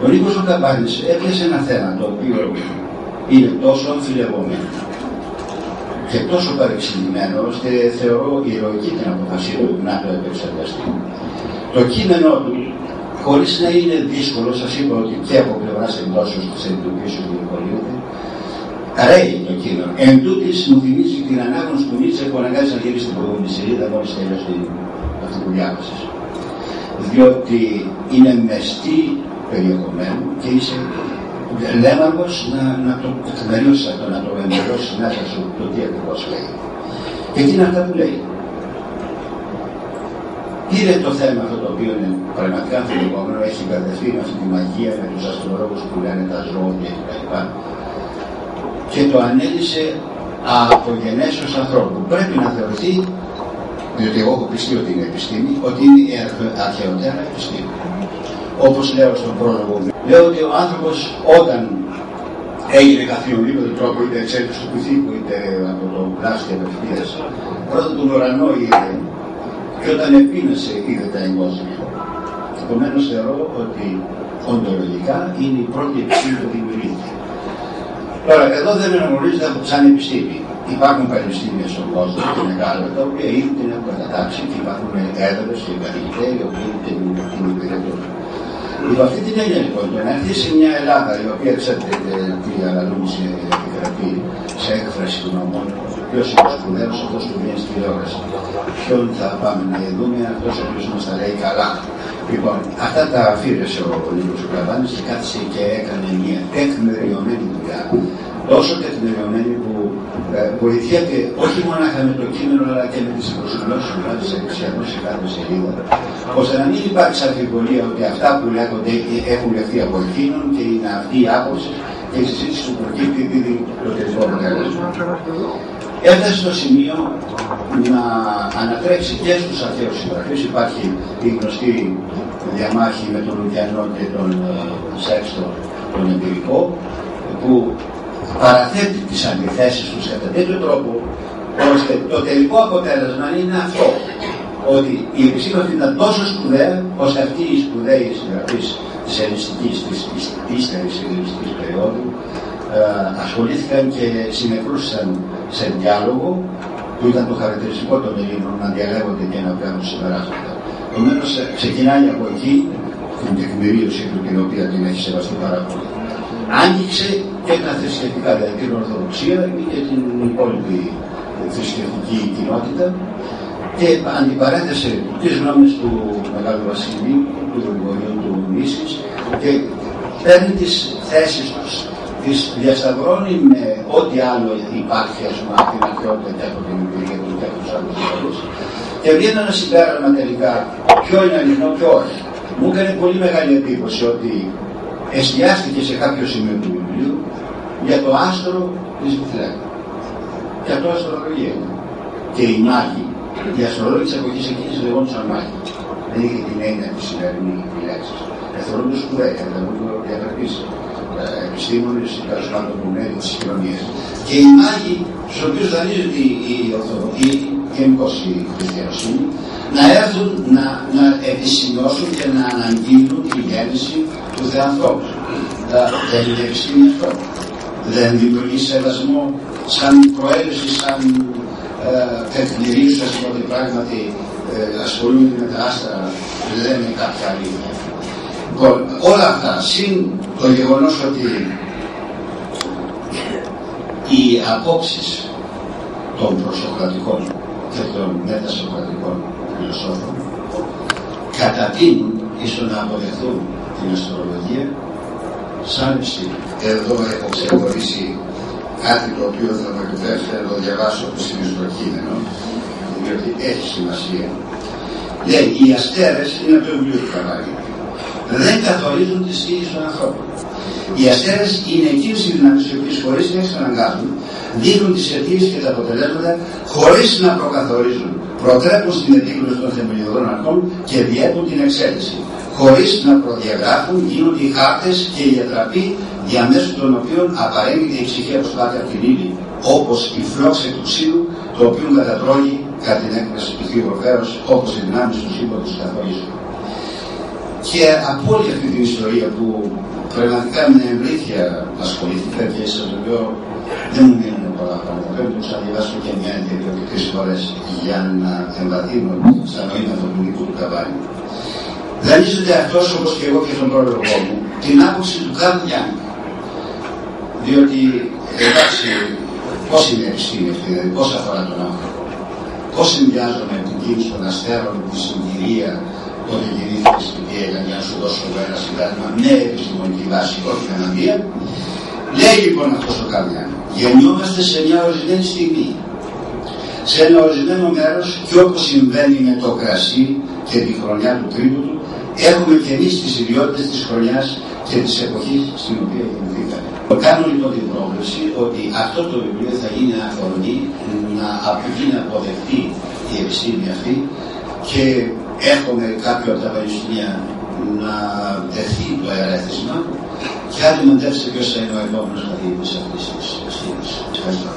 Ο Νίκος ο Καμπάνης έπιασε ένα θέμα το οποίο είναι τόσο αμφιλεγόμενο και τόσο παρεξηγημένο, ώστε θεωρώ ηρωική την αποφασή του να το επεξεργαστεί. Το κείμενό του, χωρίς να είναι δύσκολο, σας είπα ότι και από πλευράς εκδόσεως της Ελληνικής Βιβλιοπωλείου, ρέει το κείμενο. Εν τούτης μου θυμίζει την ανάγνωση του Νίτσε που αναγκάζει να γυρίσει την προηγούμενη σελίδα μόλις τελειώσει αυτή που διάβασες. Διότι είναι μεστή περιεχομένου και είσαι λέμαργος να το εκμεριώσεις αυτό, να το εμπεδώσεις μέσα σου το τι ακριβώς λέει. Και τι είναι αυτά που λέει. Πήρε το θέμα αυτό το οποίο είναι πραγματικά αμφιλεγόμενο, έχει μπερδευτεί με αυτή τη μαγεία, με τους αστρολόγους που λένε τα ζώδια κτλ. Και το ανέλησε από γενέσεως ανθρώπου. Πρέπει να θεωρηθεί, διότι εγώ έχω πιστεί ότι είναι επιστήμη, ότι είναι η αρχαιότερα επιστήμη. Όπως λέω στον πρόλογο, λέω ότι ο άνθρωπος όταν έγινε καθιονή με τον τρόπο είτε εξέλιξη του πυθίκου είτε από το πλάσιο απευθείας, πρώτα τον ουρανό είδε και όταν επίνασε είδε τα εγκόσμια. Επομένως θεωρώ ότι οντολογικά είναι η πρώτη επιστήμη που δημιουργήθηκε. Τώρα, εδώ δεν αναγνωρίζεται σαν επιστήμη. Υπάρχουν πανεπιστήμια στον κόσμο και μεγάλα, τα οποία ήδη την έχουν κατατάξει και υπάρχουν έδρες και καθηγητές οι οποίοι την υπηρετούν. Υπό αυτή την έννοια λοιπόν, το να έρθει σε μια Ελλάδα η οποία ξέρετε τι αναλύσει επικρατεί σε έκφραση των νομών, ποιος είναι ο σπουδαίος, αυτός που βγαίνει στη τηλεόραση. Ποιον θα πάμε να δούμε, αυτός ο οποίος μας τα λέει καλά. Λοιπόν, αυτά τα αφήρεσε ο Νίκος ο Καμπάνης και κάθισε και έκανε μια τεκμηριωμένη δουλειά. Τόσο τεκμηριωμένη που βοηθιέται όχι μόνο με το κείμενο αλλά και με τις προσγνώσεις που κάνει σε δεξιανός σε κάθε σελίδα, ώστε να μην υπάρξει αμφιβολία ότι αυτά που λέγονται έχουν λεχθεί από εκείνον και είναι αυτή η άποψη και η συζήτηση που προκύπτει δίδει το τελικό αποτέλεσμα. Έφτασε στο σημείο να ανατρέξει και στους αρχαίους συγγραφείς. Υπάρχει η γνωστή διαμάχη με τον Λουκιανό και τον Σέξτο, τον εμπειρικό, που παραθέτει τις αντιθέσεις τους κατά τέτοιο τρόπο, ώστε το τελικό αποτέλεσμα είναι αυτό, ότι η επιστήμη αυτή ήταν τόσο σπουδαία, ώστε αυτοί οι σπουδαίοι συγγραφείς της ελληνιστικής, της ύστερης ελληνιστικής περίοδου, ασχολήθηκαν και συνεκρούσαν σε διάλογο, που ήταν το χαρακτηριστικό των Ελλήνων να διαλέγονται και να βγάλουν συμπεράσματα. Επομένως, ξεκινάει από εκεί την τεκμηρίωση του, την οποία την έχει σεβαστεί πάρα πολύ. Άγγιξε και τα θρησκευτικά, δηλαδή την Ορθοδοξία και την υπόλοιπη θρησκευτική κοινότητα και αντιπαρέθεσε τις γνώμες του Μεγάλου Βασιλείου, του Γρηγορίου, του Μίσης και παίρνει τις θέσεις τους, τις διασταυρώνει με ό,τι άλλο υπάρχει, ας πούμε, από την αρχαιότητα και από την εμπειρία του και από τους άλλους λόγους και βγαίνει ένα συμπέρασμα τελικά ποιο είναι αληθινό και όχι. Μου έκανε πολύ μεγάλη εντύπωση ότι εστιάστηκε σε κάποιο σημείο του βιβλίου για το άστρο της Βιθλέμ. Για το αστρολογία. Και οι μάγοι, οι αστρολόγοι της εποχής εκείνης λεγόντουσαν μάγοι. Δεν είχε την έννοια της σημερινή η λέξη. Εθωρούνται σπουδαίοι, καταλαβαίνουν διαπρεπείς επιστήμονες, τέλος πάντων που είναι τις κοινωνίες. Και οι μάγοι, στους οποίους δανείζεται η Ορθοδοξία, γενικώς η χριστιανοσύνη, να έρθουν να επισημειώσουν και να αναγγείλουν τη γέννηση του Θεανθρώπου. Δεν είναι επιστήμη αυτό. Δεν δημιουργεί σεβασμό σαν προέλευση, σαν τεκμηρίωση, ότι πράγματι ασχολούνται με τα άστρα, δεν είναι κάποια αλήθεια. Λοιπόν, όλα αυτά, συν το γεγονός ότι οι απόψεις των προσοκρατικών και των μετασοκρατικών φιλοσόφων κατατείνουν ίσως να αποδεχθούν την αστρολογία σαν επιστήμη. Εδώ έχω ξεχωρίσει κάτι το οποίο θα μου επιτρέψει να το διαβάσω από το κείμενο, διότι έχει σημασία. Λέει, οι αστέρες είναι το βιβλίο του Καμπάνη. Δεν καθορίζουν τις τύχες των ανθρώπων. Οι αστέρες είναι εκείνες οι δυνάμεις οι οποίες χωρίς να εξαναγκάζουν δείχνουν τις αιτίες και τα αποτελέσματα χωρίς να προκαθορίζουν. Προτρέπουν στην επίκλωση των θεμελιωδών αρχών και διέπουν την εξέλιξη. Χωρίς να προδιαγράφουν γίνονται οι χάρτες και η διατραπή διαμέσου των οποίων απαραίτηται η ψυχή αποστάται από την ύλη, όπως η φλόξη του ξύλου, το οποίο κατατρώγει κατά την έκφραση του Θείου Ορφέως, όπως οι δυνάμεις του σύμπαντος καθορίζουν. Και από όλη αυτή την ιστορία που πραγματικά με ευρύθεια ασχολήθηκα και σε το λέω δεν μου μείνουν πολλά πράγματα. Πρέπει να ξαναδιαβάσω και μια και 2-3 φορές για να εμβαθύνω στα νοήματα του Νίκου του Καβάνη. Δανείζονται αυτός, όπως και εγώ και τον πρόλογο μου, την άποψη του Καρλ Γιάνγκ. Διότι, εντάξει, πώς είναι επιστήμη αυτή, δηλαδή πώς αφορά τον άνθρωπο. Πώς συνδυάζω με την κίνηση των αστέρων, τη συγκυρία, όταν κινήθηκε στην Πιέγα, για να σου δώσω εδώ ένα συντάγμα με επιστημονική βάση, όχι με αναγκαία. Λέει λοιπόν αυτός ο Καρλ Γιάνγκ, γεννιόμαστε σε μια ορισμένη στιγμή, σε ένα ορισμένο μέρος, και όπως συμβαίνει με το κρασί και τη χρονιά του τρίτου του, έχουμε και εμείς τις ιδιότητες της χρονιάς και της εποχής στην οποία γεννηθήκαμε. Κάνω λοιπόν την πρόβλεψη ότι αυτό το βιβλίο θα είναι αφορμή να γίνει αποδεκτή η επιστήμη αυτή και έχουμε κάποιο από τα πανεπιστήμια να δεχθεί το ερέθισμα και αν μαντέψετε ποιος θα είναι ο επόμενος καθηγητής αυτής της επιστήμης. Ευχαριστώ.